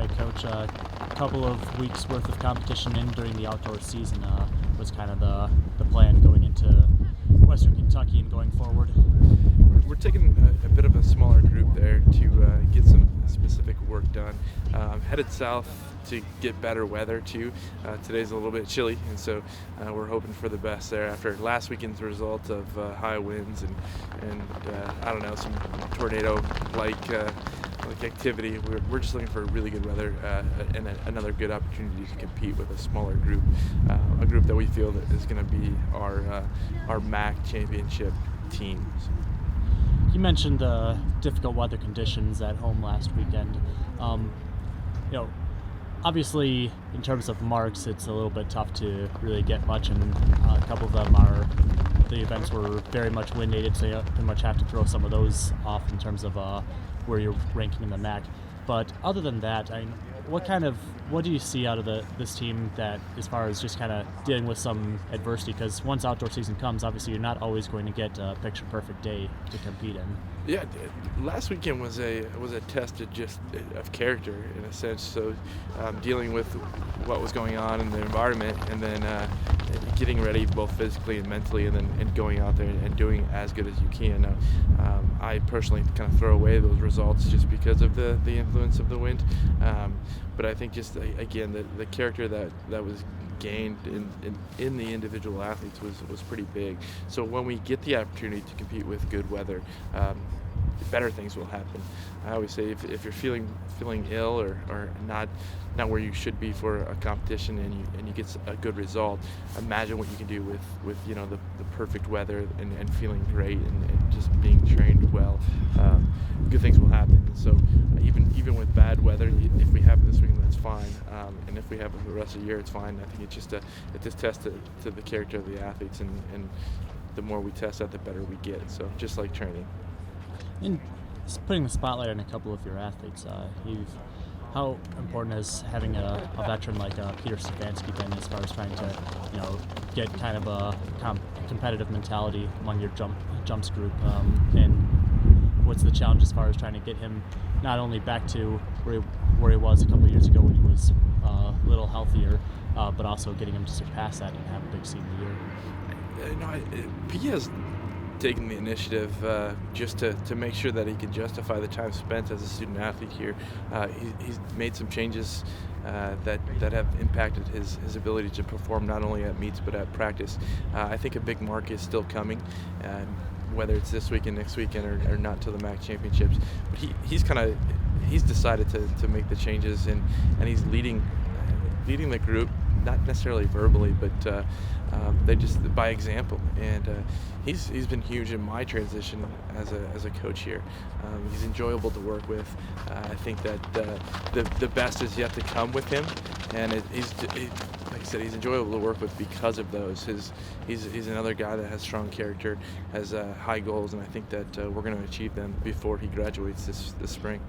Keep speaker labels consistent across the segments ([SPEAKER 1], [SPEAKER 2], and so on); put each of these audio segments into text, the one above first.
[SPEAKER 1] Hi, Coach. A couple of weeks worth of competition in during the outdoor season was kind of the plan going into Western Kentucky and going forward.
[SPEAKER 2] We're taking a bit of a smaller group there to get some specific work done. Headed south to get better weather too. Today's a little bit chilly, and so we're hoping for the best there after last weekend's result of high winds and I don't know, some tornado-like activity. We're just looking for really good weather and another good opportunity to compete with a smaller group, a group that we feel that is going to be our MAC championship team.
[SPEAKER 1] You mentioned the difficult weather conditions at home last weekend. Obviously, in terms of marks, it's a little bit tough to really get much, and a couple of them the events were very much wind-aided, so you pretty much have to throw some of those off in terms of where you're ranking in the MAC. But other than that, what do you see out of this team that, as far as just kind of dealing with some adversity? Because once outdoor season comes, obviously you're not always going to get a picture-perfect day to compete in.
[SPEAKER 2] Yeah, last weekend was a test of character in a sense. So dealing with what was going on in the environment, and then getting ready both physically and mentally, and going out there and doing as good as you can. I personally kind of throw away those results just because of the influence of the wind. But I think just again the character that was gained in the individual athletes was pretty big. So when we get the opportunity to compete with good weather, better things will happen. I always say if you're feeling ill or not where you should be for a competition, and you get a good result, imagine what you can do with the perfect weather and feeling great and just being trained well. Good things will happen. So even with bad weather, if we have it this weekend, that's fine. And if we have it the rest of the year, it's fine. I think it's just a test to the character of the athletes, and the more we test that, the better we get. So just like training.
[SPEAKER 1] And putting the spotlight on a couple of your athletes, how important has having a veteran like Peter Stefanski been as far as trying to get kind of a competitive mentality among your jumps group, and what's the challenge as far as trying to get him not only back to where he was a couple of years ago when he was a little healthier, but also getting him to surpass that and have a big senior year?
[SPEAKER 2] He has taken the initiative just to make sure that he can justify the time spent as a student athlete here. He's made some changes that have impacted his ability to perform not only at meets but at practice. I think a big mark is still coming, whether it's this weekend, next weekend, or not till the MAC championships. But he's decided to make the changes, and he's leading the group, not necessarily verbally, but they just by example. And he's been huge in my transition as a coach here. He's enjoyable to work with. I think that the best is yet to come with him, and like I said, he's enjoyable to work with because of those. He's another guy that has strong character, has high goals, and I think that we're going to achieve them before he graduates this spring.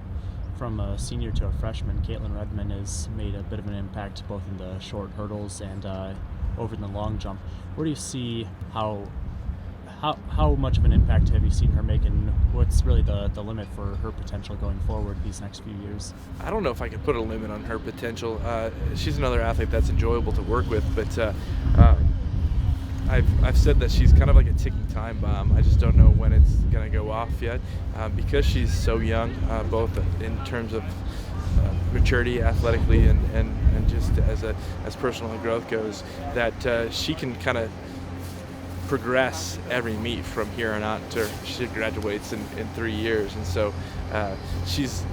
[SPEAKER 1] From a senior to a freshman, Caitlin Redmond has made a bit of an impact both in the short hurdles and over in the long jump. Where do you see how much of an impact have you seen her make, and what's really the limit for her potential going forward these next few years?
[SPEAKER 2] I don't know if I could put a limit on her potential. She's another athlete that's enjoyable to work with, but I've said that she's kind of like a ticking time bomb. I just don't know when it's going to go off yet, because she's so young, both in terms of maturity athletically and just as personal growth goes, that she can kind of progress every meet from here on out to she graduates in 3 years. And so she's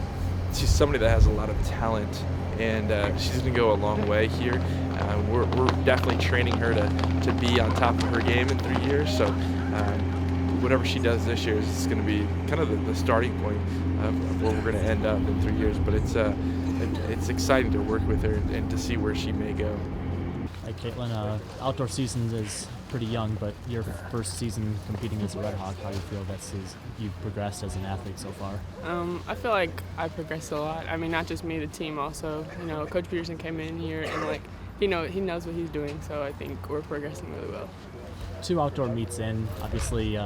[SPEAKER 2] somebody that has a lot of talent, and she's going to go a long way here. We're definitely training her to be on top of her game in 3 years. So whatever she does this year is going to be kind of the starting point of where we're going to end up in 3 years. But it's exciting to work with her and to see where she may go.
[SPEAKER 1] Hi, Caitlin. Outdoor season is pretty young, but your first season competing as a Red Hawk, how do you feel you've progressed as an athlete so far?
[SPEAKER 3] I feel like I progressed a lot. I mean, not just me, the team also. Coach Peterson came in here and he knows what he's doing, so I think we're progressing really well.
[SPEAKER 1] 2 outdoor meets in, obviously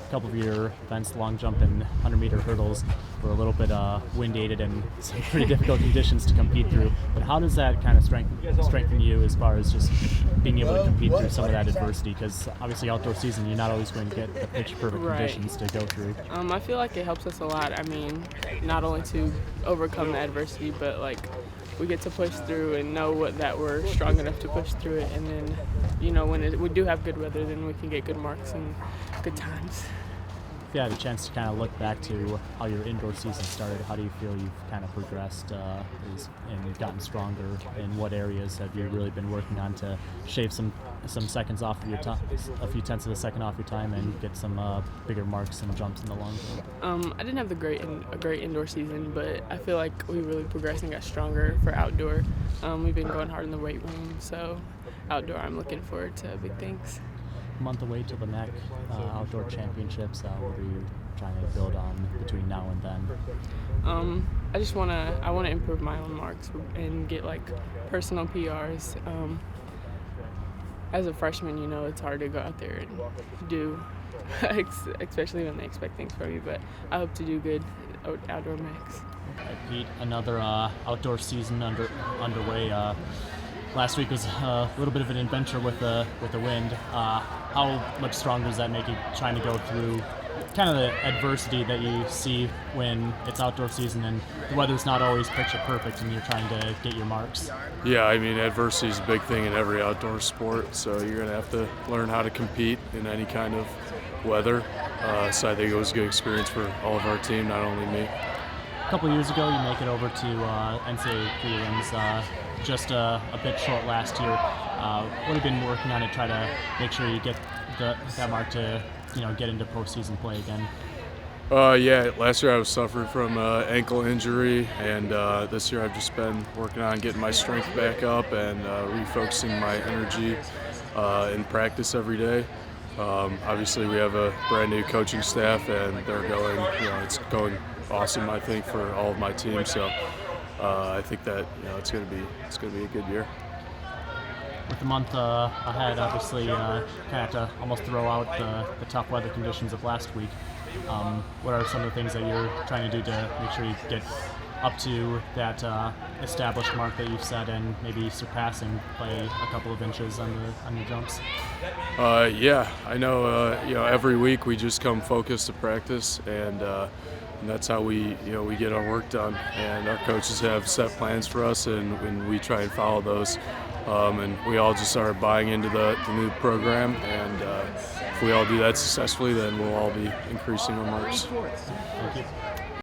[SPEAKER 1] a couple of your events, long jump and 100-meter hurdles, were a little bit wind-aided and some pretty difficult conditions to compete through. But how does that kind of strengthen you as far as just being able to compete through some of that adversity? Because obviously outdoor season, you're not always going to get the pitch-perfect conditions to go through.
[SPEAKER 3] I feel like it helps us a lot. I mean, not only to overcome the adversity, but like we get to push through and know that we're strong enough to push through it. And then, when we do have good weather, then we can get good marks and good times.
[SPEAKER 1] If you had a chance to kind of look back to how your indoor season started, how do you feel you've kind of progressed and gotten stronger? In what areas have you really been working on to shave some seconds off of your time, a few tenths of a second off your time, and get some bigger marks and jumps in the long jump?
[SPEAKER 3] I didn't have a great indoor season, but I feel like we really progressed and got stronger for outdoor. We've been going hard in the weight room, so outdoor I'm looking forward to big things.
[SPEAKER 1] Month away till the NEC Outdoor Championships. What are you trying to build on between now and then?
[SPEAKER 3] I want to improve my own marks and get like personal PRs. As a freshman, it's hard to go out there and do, especially when they expect things from you. But I hope to do good outdoor max.
[SPEAKER 1] Pete, another outdoor season underway. Last week was a little bit of an adventure with the wind. How much stronger does that make you trying to go through kind of the adversity that you see when it's outdoor season and the weather's not always picture perfect and you're trying to get your marks?
[SPEAKER 4] Yeah, I mean, adversity is a big thing in every outdoor sport, so you're going to have to learn how to compete in any kind of weather. So I think it was a good experience for all of our team, not only me.
[SPEAKER 1] A couple of years ago, you make it over to NCAA prelims, just a bit short last year. What have you been working on to try to make sure you get that mark to get into postseason play again?
[SPEAKER 4] Yeah, last year I was suffering from ankle injury, and this year I've just been working on getting my strength back up and refocusing my energy in practice every day. Obviously, we have a brand new coaching staff, and they're going. It's going awesome, I think, for all of my team. So I think that it's going to be a good year.
[SPEAKER 1] With the month ahead, obviously, kind of have to almost throw out the tough weather conditions of last week. What are some of the things that you're trying to do to make sure you get up to that established mark that you've set and maybe surpassing by a couple of inches on your jumps?
[SPEAKER 4] Yeah, I know. Every week we just come focused to practice, and that's how we get our work done. And our coaches have set plans for us, and we try and follow those. And we all just are buying into the new program, and if we all do that successfully, then we'll all be increasing our marks.
[SPEAKER 1] Thank you.